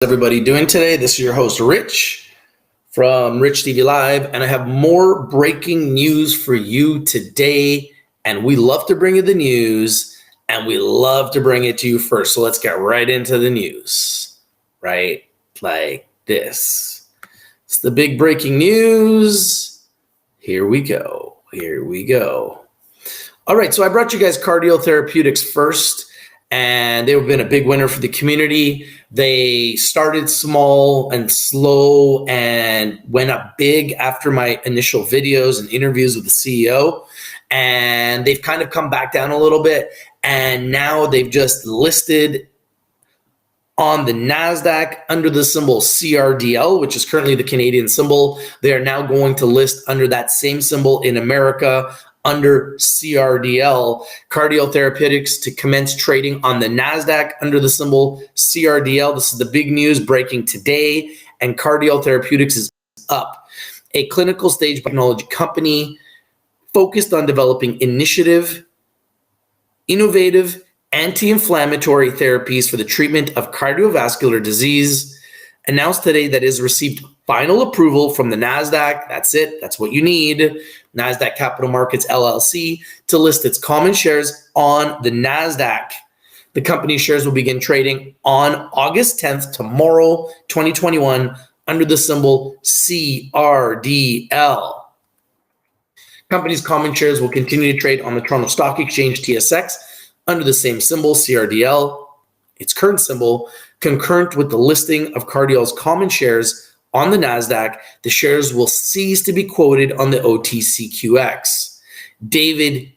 Everybody doing today? This is your host Rich from Rich TV Live, and I have more breaking news for you today. And we love to bring you the news, and we love to bring it to you first. So let's get right into the news, right like this. It's the big breaking news. Here we go. All right, so I brought you guys Cardiol Therapeutics first, and they've been a big winner for the community. They started small and slow and went up big after my initial videos and interviews with the CEO. And they've kind of come back down a little bit. And now they've just listed on the NASDAQ under the symbol CRDL, which is currently the Canadian symbol. They are now going to list under that same symbol in America under CRDL. Cardiol Therapeutics to commence trading on the NASDAQ under the symbol CRDL. This is the big news breaking today, and Cardiol Therapeutics is up. A clinical stage biotechnology company focused on developing innovative anti-inflammatory therapies for the treatment of cardiovascular disease, announced today that it has received final approval from the NASDAQ. That's it. That's what you need. Nasdaq Capital Markets LLC to list its common shares on the NASDAQ. The company's shares will begin trading on August 10th, tomorrow, 2021, under the symbol CRDL. Company's common shares will continue to trade on the Toronto Stock Exchange TSX under the same symbol, CRDL. Its current symbol, concurrent with the listing of Cardiol's common shares on the NASDAQ, the shares will cease to be quoted on the OTCQX. David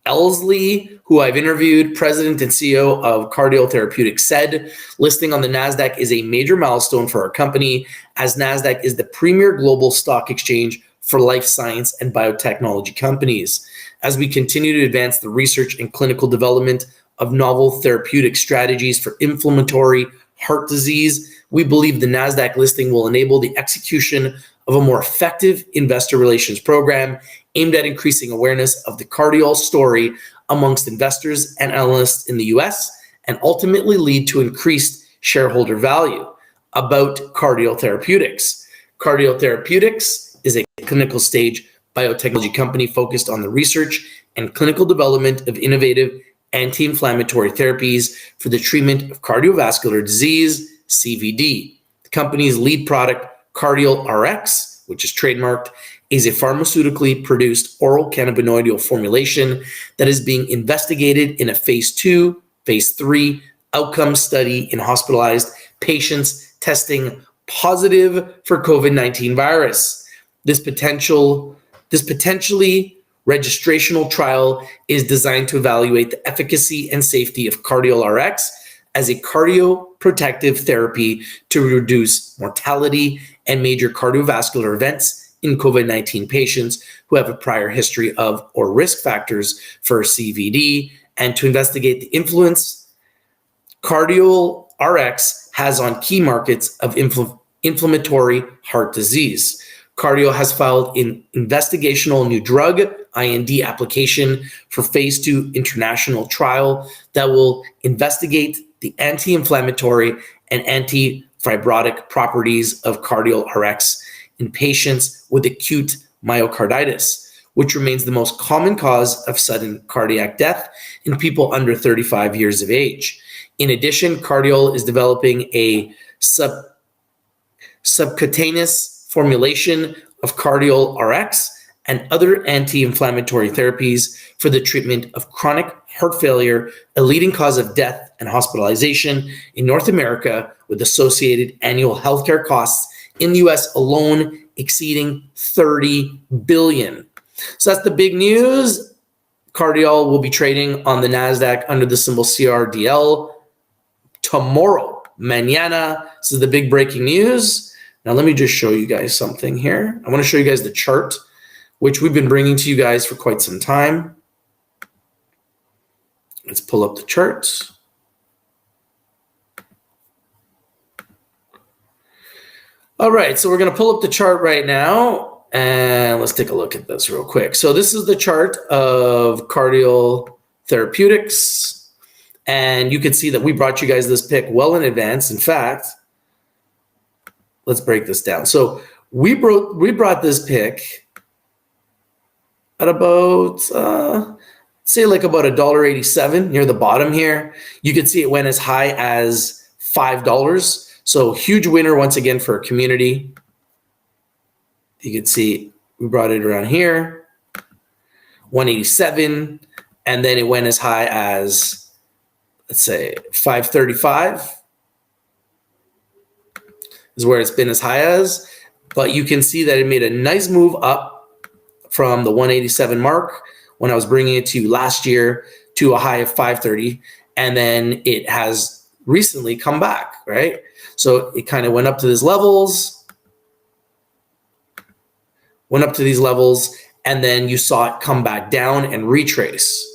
Elsley, who I've interviewed, president and CEO of Cardiol Therapeutics, said listing on the NASDAQ is a major milestone for our company, as NASDAQ is the premier global stock exchange for life science and biotechnology companies. As we continue to advance the research and clinical development of novel therapeutic strategies for inflammatory heart disease, we believe the NASDAQ listing will enable the execution of a more effective investor relations program aimed at increasing awareness of the Cardiol story amongst investors and analysts in the US, and ultimately lead to increased shareholder value. About Cardiol Therapeutics. Cardiol Therapeutics is a clinical stage biotechnology company focused on the research and clinical development of innovative anti-inflammatory therapies for the treatment of cardiovascular disease, CVD. The company's lead product, Cardiol RX, which is trademarked, is a pharmaceutically produced oral cannabinoidal formulation that is being investigated in a phase 2, phase 3 outcome study in hospitalized patients testing positive for COVID-19 virus. This potentially registrational trial is designed to evaluate the efficacy and safety of Cardiol RX as a cardioprotective therapy to reduce mortality and major cardiovascular events in COVID-19 patients who have a prior history of or risk factors for CVD, and to investigate the influence Cardiol RX has on key markets of inflammatory heart disease. Cardiol has filed an investigational new drug IND application for phase 2 international trial that will investigate the anti-inflammatory and anti-fibrotic properties of Cardiol RX in patients with acute myocarditis, which remains the most common cause of sudden cardiac death in people under 35 years of age. In addition, Cardiol is developing a subcutaneous formulation of Cardiol RX and other anti-inflammatory therapies for the treatment of chronic heart failure, a leading cause of death and hospitalization in North America, with associated annual healthcare costs in the US alone exceeding $30 billion. So that's the big news. Cardiol will be trading on the NASDAQ under the symbol CRDL tomorrow, mañana. This is the big breaking news. Now, let me just show you guys something here. I want to show you guys the chart, which we've been bringing to you guys for quite some time. Let's pull up the charts. All right, so we're going to pull up the chart right now, and let's take a look at this real quick. So this is the chart of Cardiol Therapeutics, and you can see that we brought you guys this pick well in advance. In fact, let's break this down. So we brought this pick at about say like about $1.87 near the bottom here. You can see it went as high as $5. So huge winner once again for a community. You can see we brought it around here, 187, and then it went as high as, let's say, 535 is where it's been as high as. But you can see that it made a nice move up from the 187 mark when I was bringing it to you last year to a high of 530, and then it has recently come back, right? So it kind of went up to these levels, and then you saw it come back down and retrace.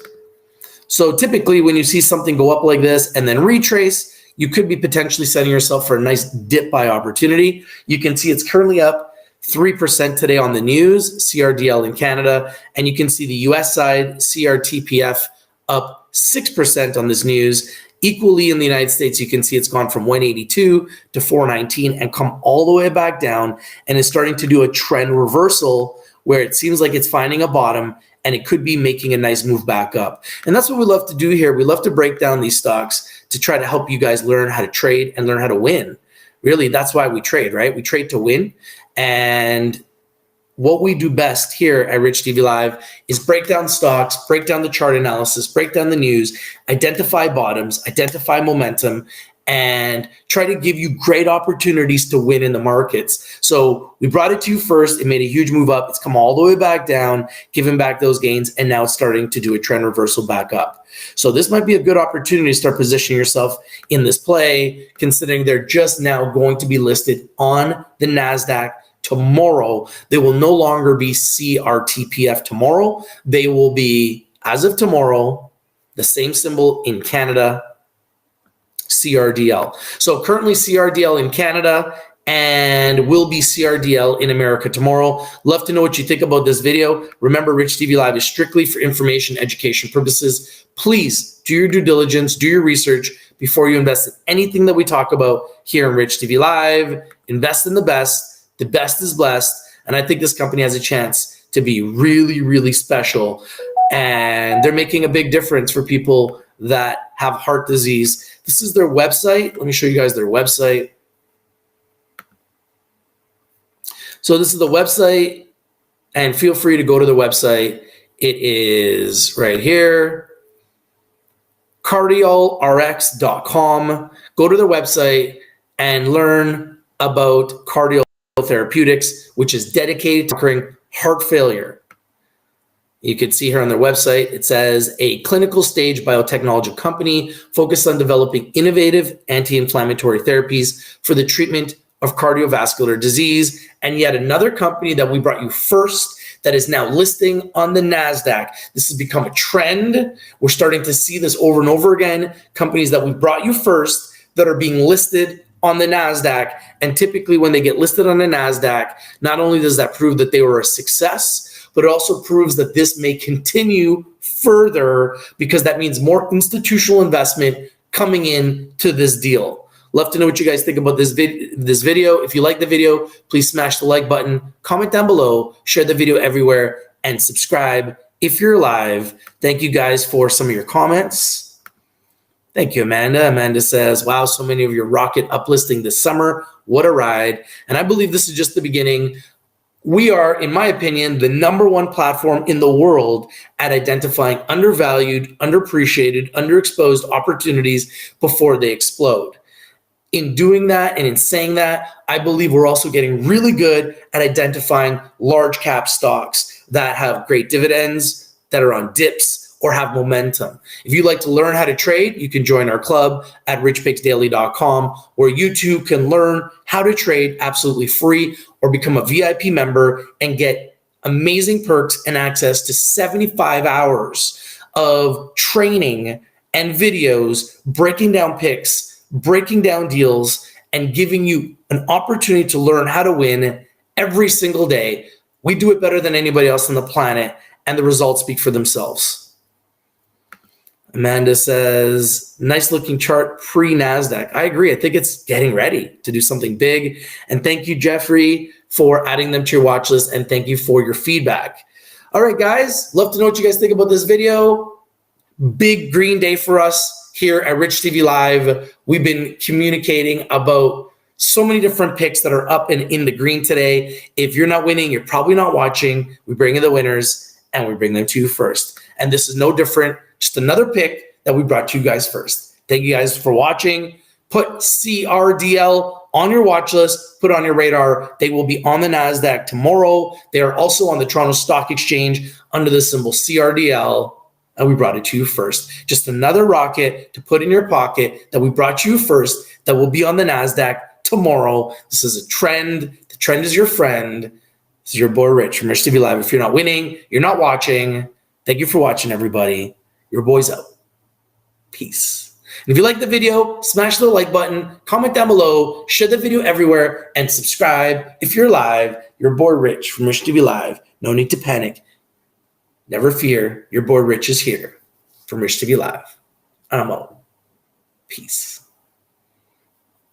So typically when you see something go up like this and then retrace, you could be potentially setting yourself for a nice dip buy opportunity. You can see it's currently up 3% today on the news, CRDL in Canada, and you can see the US side, CRTPF, up 6% on this news. Equally in the United States, you can see it's gone from 182 to 419 and come all the way back down, and is starting to do a trend reversal where it seems like it's finding a bottom and it could be making a nice move back up. And that's what we love to do here. We love to break down these stocks to try to help you guys learn how to trade and learn how to win. Really, that's why we trade, right? We trade to win. And what we do best here at Rich TV Live is break down stocks, break down the chart analysis, break down the news, identify bottoms, identify momentum, and try to give you great opportunities to win in the markets. So we brought it to you first. It made a huge move up. It's come all the way back down, giving back those gains, and now it's starting to do a trend reversal back up. So this might be a good opportunity to start positioning yourself in this play, considering they're just now going to be listed on the NASDAQ tomorrow. They will no longer be CRTPF tomorrow. They will be, as of tomorrow, the same symbol in Canada, CRDL. So currently CRDL in Canada, and will be CRDL in America tomorrow. Love to know what you think about this video. Remember, Rich TV Live is strictly for information education purposes. Please do your due diligence, do your research before you invest in anything that we talk about here in Rich TV Live. Invest in the best. The best is blessed. And I think this company has a chance to be really, really special. And they're making a big difference for people that have heart disease. This is their website. Let me show you guys their website. So this is the website, and feel free to go to the website. It is right here, cardiolrx.com. Go to their website and learn about Cardiol Therapeutics, which is dedicated to conquering heart failure. You can see here on their website, it says a clinical stage biotechnology company focused on developing innovative anti-inflammatory therapies for the treatment of cardiovascular disease. And yet another company that we brought you first that is now listing on the NASDAQ. This has become a trend. We're starting to see this over and over again. Companies that we brought you first that are being listed on the NASDAQ. And typically when they get listed on the NASDAQ, not only does that prove that they were a success, but it also proves that this may continue further, because that means more institutional investment coming in to this deal. Love to know what you guys think about this video. If you like the video, please smash the like button, comment down below, share the video everywhere, and subscribe if you're live. Thank you guys for some of your comments. Thank you, Amanda. Amanda says, wow, so many of your rocket uplisting this summer. What a ride. And I believe this is just the beginning. We are, in my opinion, the #1 platform in the world at identifying undervalued, underappreciated, underexposed opportunities before they explode. In doing that and in saying that, I believe we're also getting really good at identifying large cap stocks that have great dividends, that are on dips, or have momentum. If you'd like to learn how to trade, you can join our club at richpicksdaily.com, where you too can learn how to trade absolutely free, or become a VIP member and get amazing perks and access to 75 hours of training and videos, breaking down picks, breaking down deals, and giving you an opportunity to learn how to win every single day. We do it better than anybody else on the planet, and the results speak for themselves. Amanda says, nice looking chart pre-NASDAQ. I agree. I think it's getting ready to do something big. And thank you, Jeffrey, for adding them to your watch list. And thank you for your feedback. All right, guys, love to know what you guys think about this video. Big green day for us here at Rich TV Live. We've been communicating about so many different picks that are up and in the green today. If you're not winning, you're probably not watching. We bring in the winners and we bring them to you first. And this is no different. Just another pick that we brought to you guys first. Thank you guys for watching. Put CRDL on your watch list, put it on your radar. They will be on the NASDAQ tomorrow. They are also on the Toronto Stock Exchange under the symbol CRDL, and we brought it to you first. Just another rocket to put in your pocket that we brought to you first that will be on the NASDAQ tomorrow. This is a trend. The trend is your friend. This is your boy Rich from Rich TV Live. If you're not winning, you're not watching. Thank you for watching, everybody. Your boy's out. Peace. And if you like the video, smash the like button, comment down below, share the video everywhere, and subscribe. If you're live, your boy Rich from Rich TV Live. No need to panic. Never fear. Your boy Rich is here from Rich TV Live. I'm out. Peace.